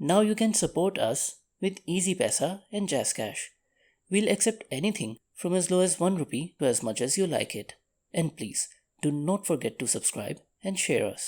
Now you can support us with Easy Pesa and Jazz Cash. We'll accept anything from as low as 1 rupee to as much as you like it. And please, do not forget to subscribe and share us.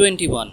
21।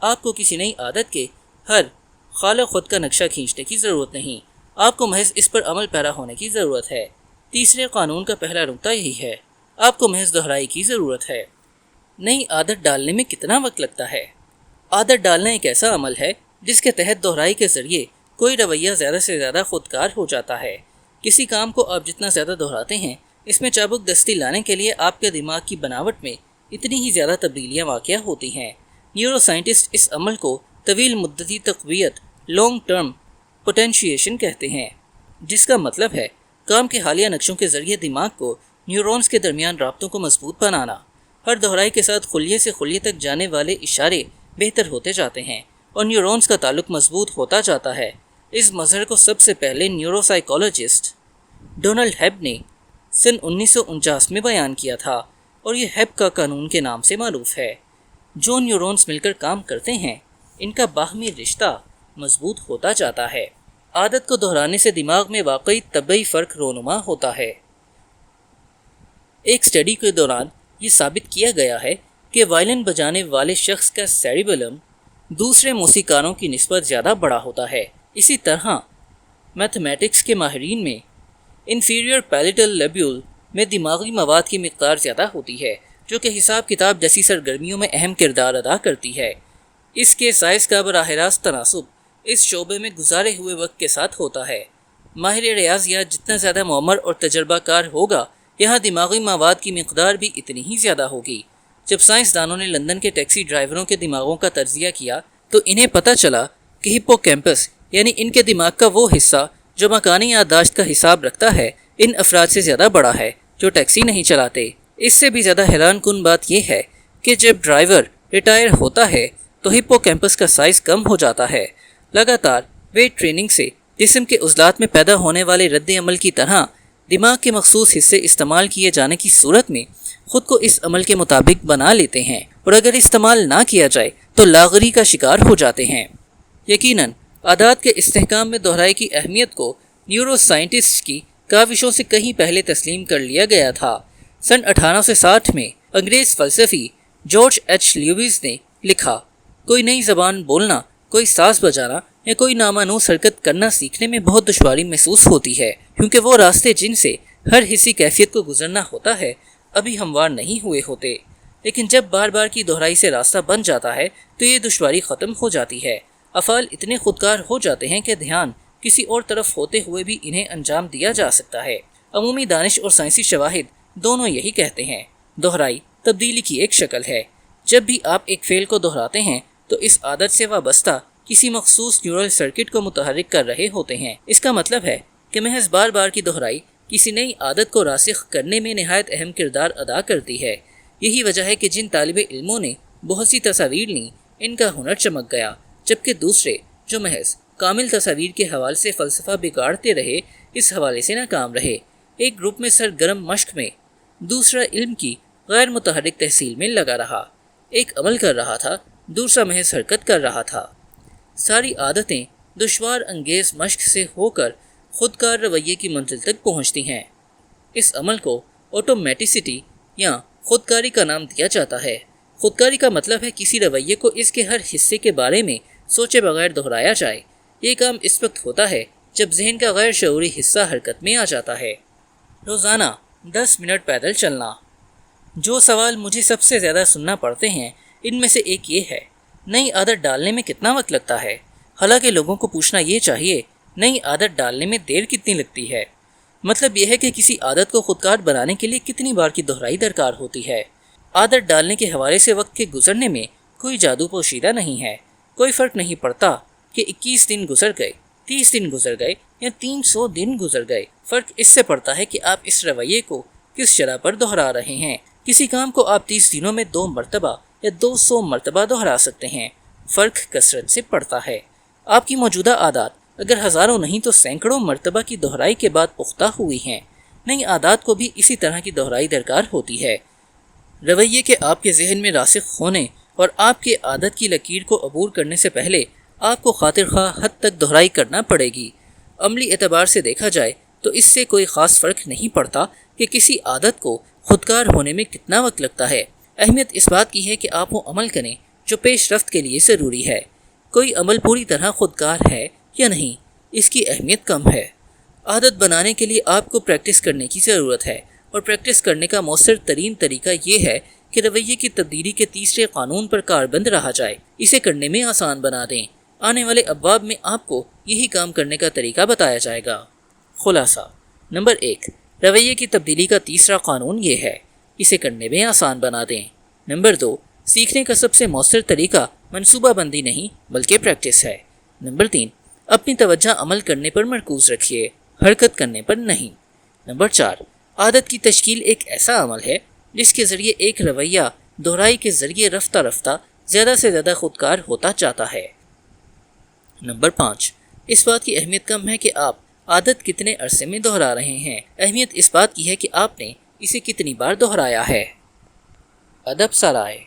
آپ کو کسی نئی عادت کے ہر خالق خود کا نقشہ کھینچنے کی ضرورت نہیں، آپ کو محض اس پر عمل پیرا ہونے کی ضرورت ہے۔ تیسرے قانون کا پہلا نقطہ یہی ہے، آپ کو محض دہرائی کی ضرورت ہے۔ نئی عادت ڈالنے میں کتنا وقت لگتا ہے؟ عادت ڈالنا ایک ایسا عمل ہے جس کے تحت دہرائی کے ذریعے کوئی رویہ زیادہ سے زیادہ خودکار ہو جاتا ہے۔ کسی کام کو آپ جتنا زیادہ دہراتے ہیں، اس میں چابک دستی لانے کے لیے آپ کے دماغ کی بناوٹ میں اتنی ہی زیادہ تبدیلیاں واقع ہوتی ہیں۔ نیورو سائنٹسٹ اس عمل کو طویل مدتی تقویت لانگ ٹرم پوٹینشیشن کہتے ہیں، جس کا مطلب ہے کام کے حالیہ نقشوں کے ذریعے دماغ کو نیورونز کے درمیان رابطوں کو مضبوط بنانا۔ ہر دہرائی کے ساتھ خلیے سے خلیے تک جانے والے اشارے بہتر ہوتے جاتے ہیں اور نیورونز کا تعلق مضبوط ہوتا جاتا ہے۔ اس مظہر کو سب سے پہلے نیورو سائیکالوجسٹ ڈونلڈ ہیب نے سن 1949 میں بیان کیا تھا، اور یہ ہیب کا قانون کے نام سے معروف ہے۔ جو نیورونز مل کر کام کرتے ہیں، ان کا باہمی رشتہ مضبوط ہوتا جاتا ہے۔ عادت کو دہرانے سے دماغ میں واقعی طبعی فرق رونما ہوتا ہے۔ ایک اسٹڈی کے دوران یہ ثابت کیا گیا ہے کہ وائلن بجانے والے شخص کا سیریبیلم دوسرے موسیقاروں کی نسبت زیادہ بڑا ہوتا ہے۔ اسی طرح میتھمیٹکس کے ماہرین میں انفیریئر پیلیٹل لیبیول میں دماغی مواد کی مقدار زیادہ ہوتی ہے، جو کہ حساب کتاب جیسی سرگرمیوں میں اہم کردار ادا کرتی ہے۔ اس کے سائز کا براہ راست تناسب اس شعبے میں گزارے ہوئے وقت کے ساتھ ہوتا ہے۔ ماہر ریاضیات جتنا زیادہ معمر اور تجربہ کار ہوگا، یہاں دماغی مواد کی مقدار بھی اتنی ہی زیادہ ہوگی۔ جب سائنسدانوں نے لندن کے ٹیکسی ڈرائیوروں کے دماغوں کا تجزیہ کیا تو انہیں پتہ چلا کہ ہپو کیمپس یعنی ان کے دماغ کا وہ حصہ جو مکانی یادداشت کا حساب رکھتا ہے، ان افراد سے زیادہ بڑا ہے جو ٹیکسی نہیں چلاتے۔ اس سے بھی زیادہ حیران کن بات یہ ہے کہ جب ڈرائیور ریٹائر ہوتا ہے تو ہپو کیمپس کا سائز کم ہو جاتا ہے۔ لگاتار ویٹ ٹریننگ سے جسم کے عضلات میں پیدا ہونے والے رد عمل کی طرح دماغ کے مخصوص حصے استعمال کیے جانے کی صورت میں خود کو اس عمل کے مطابق بنا لیتے ہیں، اور اگر استعمال نہ کیا جائے تو لاغری کا شکار ہو جاتے ہیں۔ یقیناً عادات کے استحکام میں دہرائی کی اہمیت کو نیورو سائنٹسٹ کی کاوشوں سے کہیں پہلے تسلیم کر لیا گیا تھا۔ سن 1860 میں انگریز فلسفی جارج ایچ لیویز نے لکھا، کوئی نئی زبان بولنا، کوئی ساز بجانا یا کوئی نامانوس حرکت کرنا سیکھنے میں بہت دشواری محسوس ہوتی ہے، کیونکہ وہ راستے جن سے ہر حصی کیفیت کو گزرنا ہوتا ہے ابھی ہموار نہیں ہوئے ہوتے۔ لیکن جب بار بار کی دہرائی سے راستہ بن جاتا ہے تو یہ دشواری ختم ہو جاتی ہے۔ افعال اتنے خودکار ہو جاتے ہیں کہ دھیان کسی اور طرف ہوتے ہوئے بھی انہیں انجام دیا جا سکتا ہے۔ عمومی دانش اور سائنسی شواہد دونوں یہی کہتے ہیں، دہرائی تبدیلی کی ایک شکل ہے۔ جب بھی آپ ایک فعل کو دہراتے ہیں تو اس عادت سے وابستہ کسی مخصوص نیورل سرکٹ کو متحرک کر رہے ہوتے ہیں۔ اس کا مطلب ہے کہ محض بار بار کی دہرائی کسی نئی عادت کو راسخ کرنے میں نہایت اہم کردار ادا کرتی ہے۔ یہی وجہ ہے کہ جن طالب علموں نے بہت سی تصاویر لیں، ان کا ہنر چمک گیا، جبکہ دوسرے جو محض کامل تصاویر کے حوالے سے فلسفہ بگاڑتے رہے، اس حوالے سے ناکام رہے۔ ایک گروپ میں سرگرم مشق میں، دوسرا علم کی غیر متحرک تحصیل میں لگا رہا، ایک عمل کر رہا تھا، دوسرا محض حرکت کر رہا تھا۔ ساری عادتیں دشوار انگیز مشق سے ہو کر خودکار رویے کی منزل تک پہنچتی ہیں۔ اس عمل کو آٹومیٹسٹی یا خودکاری کا نام دیا جاتا ہے۔ خودکاری کا مطلب ہے کسی رویے کو اس کے ہر حصے کے بارے میں سوچے بغیر دہرایا جائے۔ یہ کام اس وقت ہوتا ہے جب ذہن کا غیر شعوری حصہ حرکت میں آ جاتا ہے۔ روزانہ 10 منٹ پیدل چلنا۔ جو سوال مجھے سب سے زیادہ سننا پڑتے ہیں، ان میں سے ایک یہ ہے، نئی عادت ڈالنے میں کتنا وقت لگتا ہے؟ حالانکہ لوگوں کو پوچھنا یہ چاہیے، نئی عادت ڈالنے میں دیر کتنی لگتی ہے؟ مطلب یہ ہے کہ کسی عادت کو خودکار بنانے کے لیے کتنی بار کی دہرائی درکار ہوتی ہے۔ عادت ڈالنے کے حوالے سے وقت کے گزرنے میں کوئی جادو پوشیدہ نہیں ہے۔ کوئی فرق نہیں پڑتا کہ 21 دن گزر گئے، 30 دن گزر گئے یا 300 دن گزر گئے۔ فرق اس سے پڑتا ہے کہ آپ اس رویے کو کس شرح پر دہرا رہے ہیں۔ کسی کام کو آپ 30 دنوں میں 2 مرتبہ یا 200 مرتبہ دہرا سکتے ہیں۔ فرق کثرت سے پڑتا ہے۔ آپ کی موجودہ عادات اگر ہزاروں نہیں تو سینکڑوں مرتبہ کی دہرائی کے بعد پختہ ہوئی ہیں۔ نئی عادات کو بھی اسی طرح کی دہرائی درکار ہوتی ہے۔ رویے کے آپ کے ذہن میں راسخ ہونے اور آپ کے عادت کی لکیر کو عبور کرنے سے پہلے آپ کو خاطر خواہ حد تک دہرائی کرنا پڑے گی۔ عملی اعتبار سے دیکھا جائے تو اس سے کوئی خاص فرق نہیں پڑتا کہ کسی عادت کو خودکار ہونے میں کتنا وقت لگتا ہے۔ اہمیت اس بات کی ہے کہ آپ وہ عمل کریں جو پیش رفت کے لیے ضروری ہے۔ کوئی عمل پوری طرح خودکار ہے یا نہیں، اس کی اہمیت کم ہے۔ عادت بنانے کے لیے آپ کو پریکٹس کرنے کی ضرورت ہے، اور پریکٹس کرنے کا مؤثر ترین طریقہ یہ ہے کہ رویے کی تبدیلی کے تیسرے قانون پر کاربند رہا جائے۔ اسے کرنے میں آسان بنا دیں۔ آنے والے ابواب میں آپ کو یہی کام کرنے کا طریقہ بتایا جائے گا۔ خلاصہ: نمبر 1، رویے کی تبدیلی کا تیسرا قانون یہ ہے، اسے کرنے میں آسان بنا دیں۔ نمبر 2، سیکھنے کا سب سے مؤثر طریقہ منصوبہ بندی نہیں بلکہ پریکٹس ہے۔ نمبر 3، اپنی توجہ عمل کرنے پر مرکوز رکھیے، حرکت کرنے پر نہیں۔ نمبر 4، عادت کی تشکیل ایک ایسا عمل ہے جس کے ذریعے ایک رویہ دہرائی کے ذریعے رفتہ رفتہ زیادہ سے زیادہ خودکار ہوتا جاتا ہے۔ نمبر 5، اس بات کی اہمیت کم ہے کہ آپ عادت کتنے عرصے میں دہرا رہے ہیں، اہمیت اس بات کی ہے کہ آپ نے اسے کتنی بار دہرایا ہے۔ ادب سرائے۔